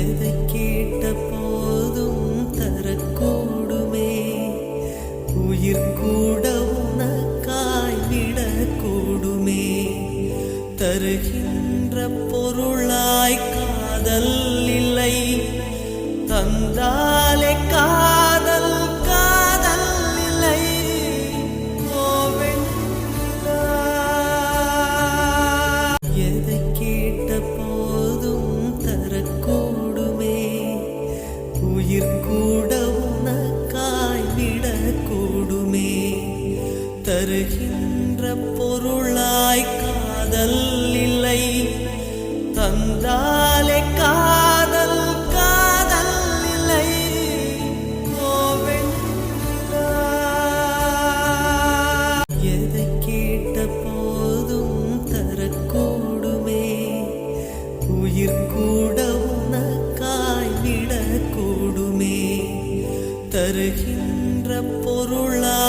எதை கேட்ட போதும் தரக்கூடுமே, உயிர் கூட உனக்காய் விடக்கூடுமே. தருகின்ற பொருளாய் காதல் இல்லை, தந்தாலே காதல் காதல் இல்லை. எதை கேட்ட போதும் தரக்கூடுமே, உயிர் கூட உனக்காய் விடக்கூடுமே. தருகின்ற பொருளாய் காதல் இல்லை, தந்தாலே காதல் காதல் இல்லை. எதை கேட்ட போதும் தரக்கூடுமே, உயிர் கூட உனக்காய் விடக்கூடுமே. தருகின்ற பொருளாய்